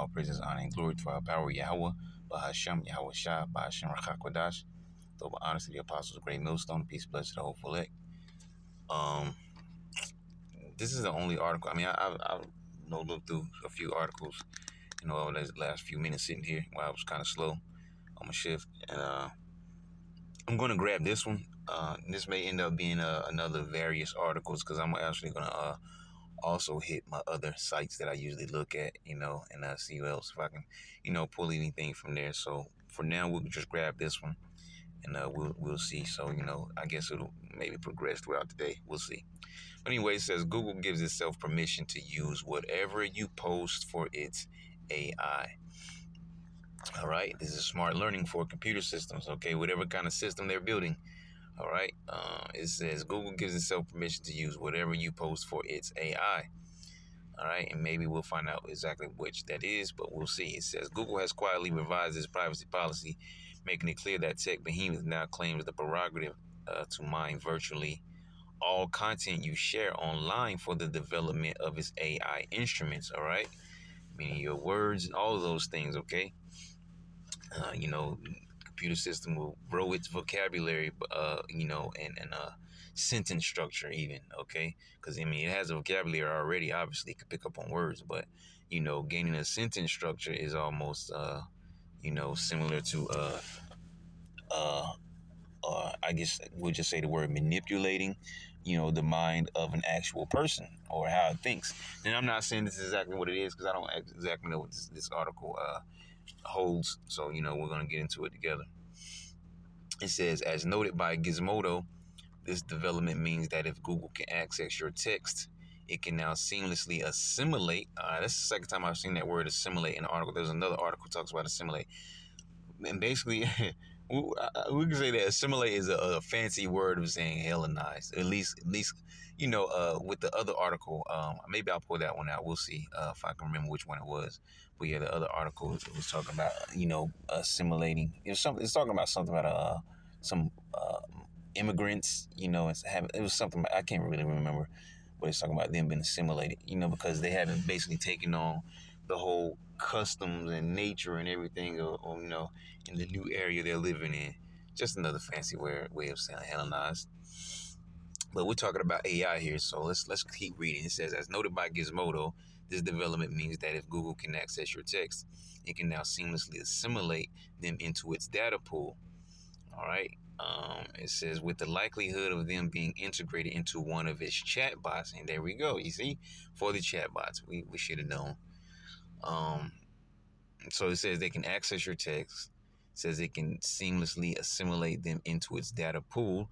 all praises, honor, and glory to our power Yahweh, Bahasham, Yahweh Shah, Bahasham Rachakwadash. Though by honor to the apostles, great millstone, peace, blessed to the hopeful elect. This is the only article. I mean, I've looked through a few articles, over the last few minutes sitting here while I was kind of slow on my shift. And I'm going to grab this one. This may end up being another various articles because I'm actually going to also hit my other sites that I usually look at, and see what else if I can, pull anything from there. So for now, we'll just grab this one, and we'll see. So I guess it'll maybe progress throughout the day. We'll see. But anyway, it says Google gives itself permission to use whatever you post for its AI. All right, this is smart learning for computer systems. Okay, whatever kind of system they're building. All right, it says Google gives itself permission to use whatever you post for its AI. All right, and maybe we'll find out exactly which that is, but we'll see. It says Google has quietly revised its privacy policy, making it clear that tech behemoth now claims the prerogative to mine virtually all content you share online for the development of its AI instruments. All right, meaning your words and all of those things. Okay, computer system will grow its vocabulary, and sentence structure even, okay? Because, it has a vocabulary already, obviously, it can pick up on words, but, gaining a sentence structure is almost, similar to, I guess we'll just say the word manipulating, the mind of an actual person or how it thinks. And I'm not saying this is exactly what it is because I don't exactly know what this article holds. So, we're going to get into it together. It says, as noted by Gizmodo, this development means that if Google can access your text, it can now seamlessly assimilate. That's the second time I've seen that word assimilate in an article. There's another article that talks about assimilate. And basically, we can say that assimilate is a fancy word of saying Hellenize. At least, with the other article, maybe I'll pull that one out. We'll see if I can remember which one it was. But yeah, the other article was talking about, assimilating. It's talking about something about some immigrants. It was something I can't really remember, but it's talking about them being assimilated. Because they haven't basically taken on the whole customs and nature and everything, or in the new area they're living in. Just another fancy way of saying Hellenized. But we're talking about AI here, so let's keep reading. It says, as noted by Gizmodo, this development means that if Google can access your text, it can now seamlessly assimilate them into its data pool. All right. It says, with the likelihood of them being integrated into one of its chatbots, and there we go. You see, for the chatbots, we should have known. So it says they can access your text. It says it can seamlessly assimilate them into its data pool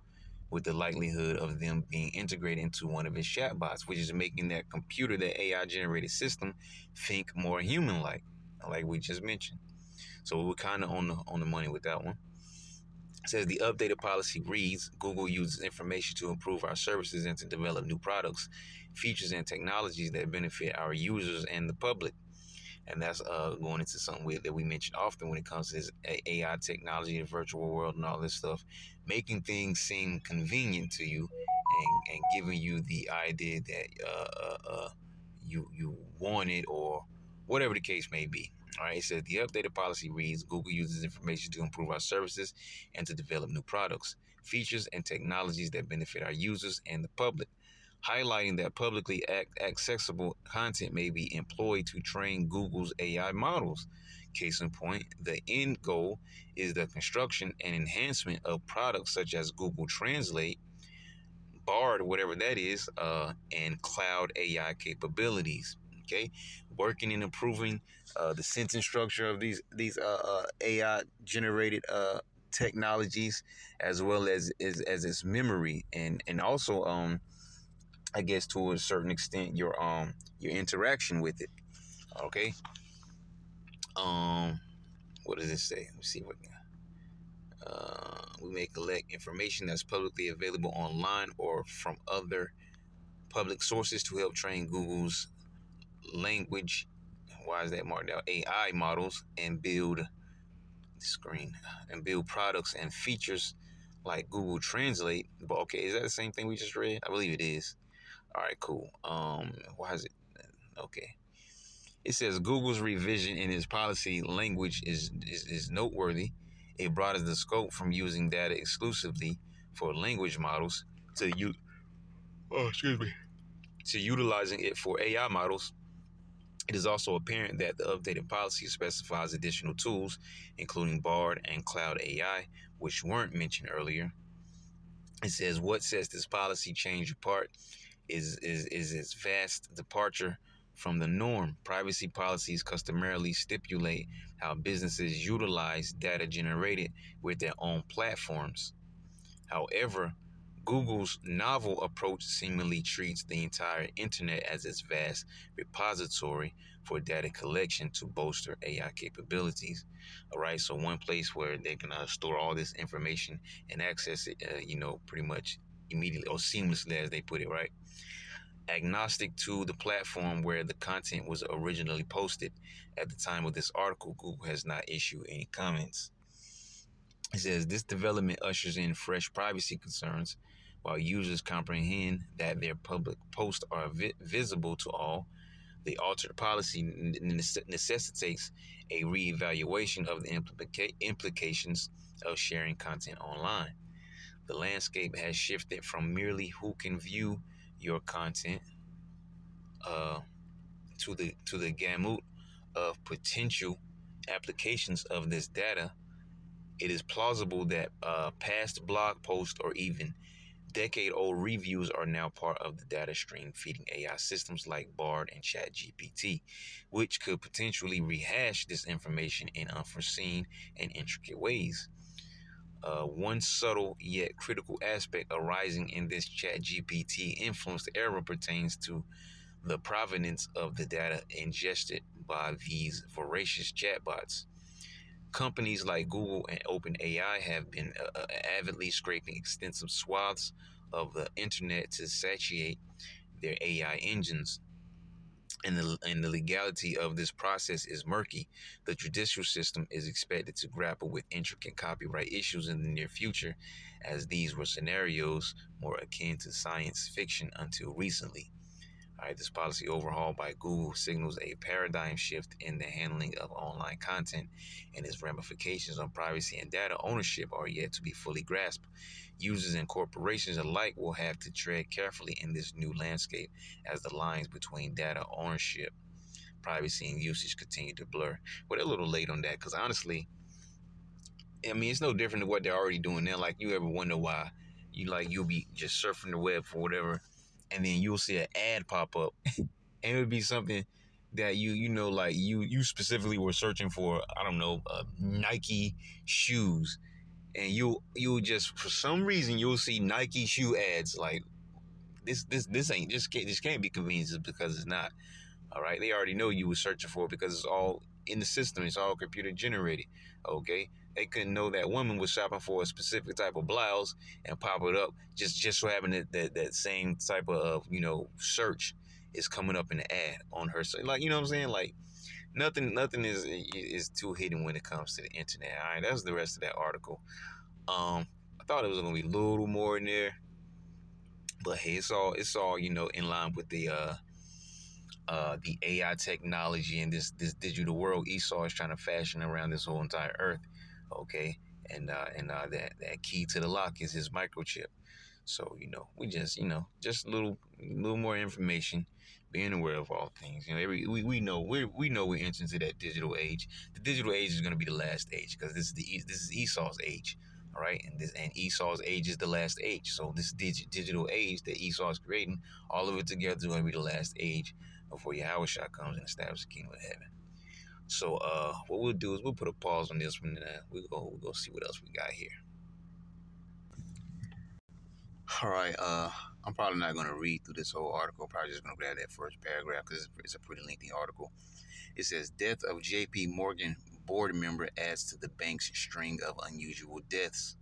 with the likelihood of them being integrated into one of its chatbots, which is making that computer, that AI-generated system, think more human-like, like we just mentioned. So we're kind of on the money with that one. It says the updated policy reads, Google uses information to improve our services and to develop new products, features, and technologies that benefit our users and the public. And that's going into something that we mention often when it comes to this AI technology, the virtual world, and all this stuff, making things seem convenient to you and giving you the idea that you want it or whatever the case may be. All right, it says the updated policy reads, Google uses information to improve our services and to develop new products, features, and technologies that benefit our users and the public, highlighting that publicly accessible content may be employed to train Google's AI models. Case in point, the end goal is the construction and enhancement of products such as Google Translate, Bard, whatever that is, and cloud AI capabilities. Okay, working and improving the sentence structure of these AI generated technologies, as well as its memory and also I guess to a certain extent your interaction with it. Okay. What does it say? Let me see what we may collect information that's publicly available online or from other public sources to help train Google's language. Why is that marked out? AI models and build products and features like Google Translate. But okay, is that the same thing we just read? I believe it is. All right, cool. Why is it? Okay. It says Google's revision in its policy language is noteworthy. It broadens the scope from using data exclusively for language models to to utilizing it for AI models. It is also apparent that the updated policy specifies additional tools, including Bard and Cloud AI, which weren't mentioned earlier. It says what sets this policy change apart is its vast departure from the norm. Privacy policies customarily stipulate how businesses utilize data generated with their own platforms. However, Google's novel approach seemingly treats the entire internet as its vast repository for data collection to bolster AI capabilities. All right, so one place where they can store all this information and access it, pretty much immediately or seamlessly, as they put it, right? Agnostic to the platform where the content was originally posted. At the time of this article, Google has not issued any comments. It says this development ushers in fresh privacy concerns. While users comprehend that their public posts are visible to all, the altered policy necessitates a reevaluation of the implications of sharing content online. The landscape has shifted from merely who can view your content to the gamut of potential applications of this data. It is plausible that past blog posts or even decade-old reviews are now part of the data stream feeding AI systems like Bard and ChatGPT, which could potentially rehash this information in unforeseen and intricate ways. One subtle yet critical aspect arising in this ChatGPT influenced error pertains to the provenance of the data ingested by these voracious chatbots. Companies like Google and OpenAI have been avidly scraping extensive swaths of the internet to satiate their AI engines. And the legality of this process is murky. The judicial system is expected to grapple with intricate copyright issues in the near future, as these were scenarios more akin to science fiction until recently. All right, this policy overhaul by Google signals a paradigm shift in the handling of online content, and its ramifications on privacy and data ownership are yet to be fully grasped. Users and corporations alike will have to tread carefully in this new landscape as the lines between data ownership, privacy, and usage continue to blur. But they're a little late on that because honestly, I mean, it's no different than what they're already doing now. Like, you ever wonder why you'll be just surfing the web for whatever, and then you'll see an ad pop up, and it would be something that you specifically were searching for. I don't know, Nike shoes, and you'll just for some reason you'll see Nike shoe ads. Like, this ain't this can't be convenience because it's not. All right, they already know you were searching for it because it's all in the system. It's all computer generated. Okay, they couldn't know that woman was shopping for a specific type of blouse and pop it up just so having that same type of search is coming up in the ad on her. So, like, you know what I'm saying? Like, nothing is too hidden when it comes to the internet. All right, that's the rest of that article. I thought it was gonna be a little more in there, but hey, it's all in line with the AI technology and this digital world Esau is trying to fashion around this whole entire earth. Okay, and that key to the lock is his microchip. So we just just a little more information, being aware of all things. We know we're entering into that digital age. The digital age is going to be the last age because this is Esau's age. All right, and Esau's age is the last age. So this digital age that Esau is creating, all of it together is going to be the last age before Yahweh Shah comes and establishes the kingdom of heaven. So what we'll do is we'll put a pause on this one, and we'll go see what else we got here. All right, I'm probably not going to read through this whole article. I'm probably just going to grab that first paragraph because it's a pretty lengthy article. It says, death of J.P. Morgan board member adds to the bank's string of unusual deaths.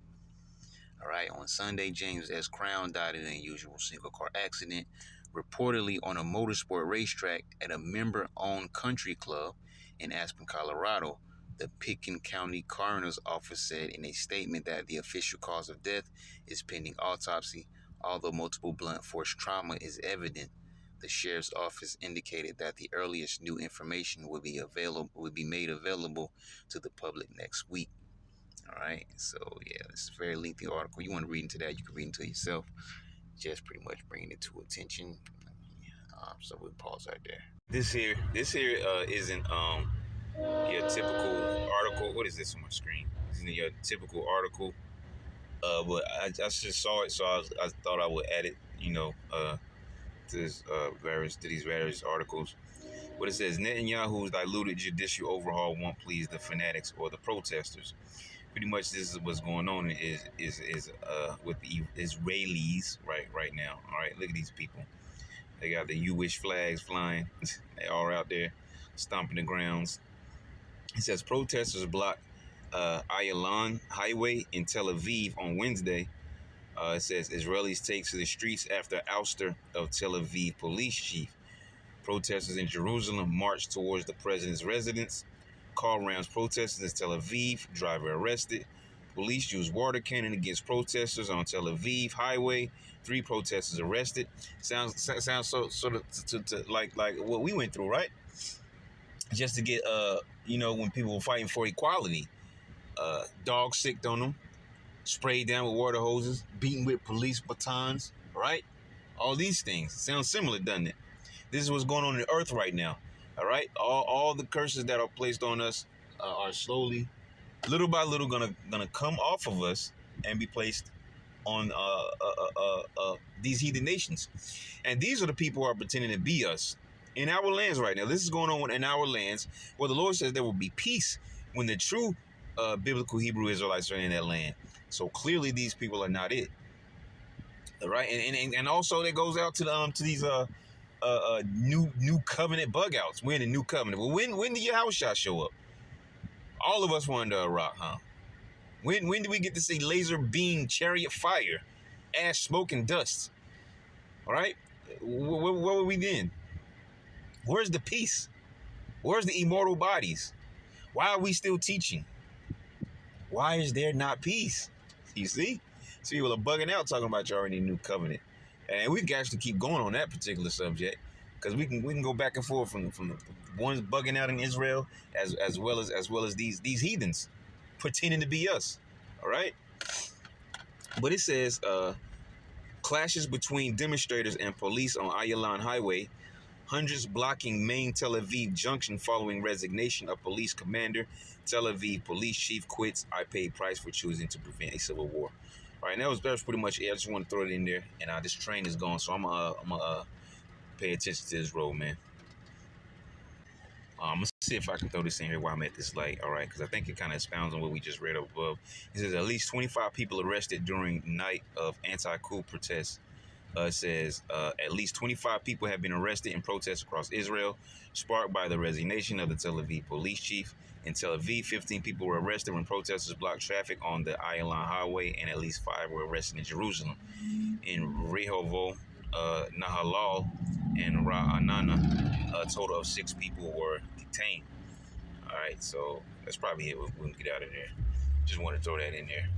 All right, on Sunday, James S. Crown died in an unusual single-car accident, reportedly on a motorsport racetrack at a member-owned country club in Aspen, Colorado. The Pitkin County Coroner's Office said in a statement that the official cause of death is pending autopsy, although multiple blunt force trauma is evident. The sheriff's office indicated that the earliest new information would be made available to the public next week. All right, so yeah, this is a very lengthy article. You want to read into that, you can read into it yourself. Just pretty much bringing it to attention. So we'll pause right there. This here isn't your typical article. What is this on my screen? This isn't your typical article. But I just saw it, so I thought I would add it, to these various articles. What it says: Netanyahu's diluted judicial overhaul won't please the fanatics or the protesters. Pretty much, this is what's going on is with the Israelis right now. All right, look at these people. They got the "You Wish" flags flying. They are out there stomping the grounds. It says protesters blocked Ayalon Highway in Tel Aviv on Wednesday. It says Israelis take to the streets after ouster of Tel Aviv police chief. Protesters in Jerusalem marched towards the president's residence. Car rams protesters in Tel Aviv. Driver arrested. Police used water cannon against protesters on Tel Aviv highway. 3 protesters arrested. Sounds so sort of like what we went through, right? Just to get when people were fighting for equality. Dogs sicked on them, sprayed down with water hoses, beaten with police batons, right? All these things sound similar, doesn't it? This is what's going on in the earth right now, all right? All the curses that are placed on us are slowly, little by little, gonna come off of us and be placed on these heathen nations. And these are the people who are pretending to be us in our lands right now. This is going on in our lands where the Lord says there will be peace when the true biblical Hebrew Israelites are in that land. So clearly these people are not it. All right, and also that goes out to these new covenant bug outs. We're in the new covenant. Well, when did Yahushua show up? All of us were under a rock, huh? When did we get to see laser beam chariot fire, ash, smoke, and dust? All right, where were we then? Where's the peace? Where's the immortal bodies? Why are we still teaching? Why is there not peace? You see? So people are bugging out talking about you already new covenant. And we can actually keep going on that particular subject because we can go back and forth from the ones bugging out in Israel as well as these heathens pretending to be us. All right? But it says clashes between demonstrators and police on Ayalon Highway. Hundreds blocking main Tel Aviv junction following resignation of police commander. Tel Aviv police chief quits. I paid price for choosing to prevent a civil war. All right, that was pretty much it. I just want to throw it in there. And this train is gone, so I'm gonna pay attention to this road, man. I'm gonna see if I can throw this in here while I'm at this light. All right, because I think it kind of expounds on what we just read up above. It says at least 25 people arrested during night of anti-coup protests. It says at least 25 people have been arrested in protests across Israel, sparked by the resignation of the Tel Aviv police chief. In Tel Aviv, 15 people were arrested when protesters blocked traffic on the Ayalon Highway, and at least 5 were arrested in Jerusalem. In Rehovot, Nahalal, and Ra'anana, a total of 6 people were detained. All right, so that's probably it. We can get out of there. Just want to throw that in there.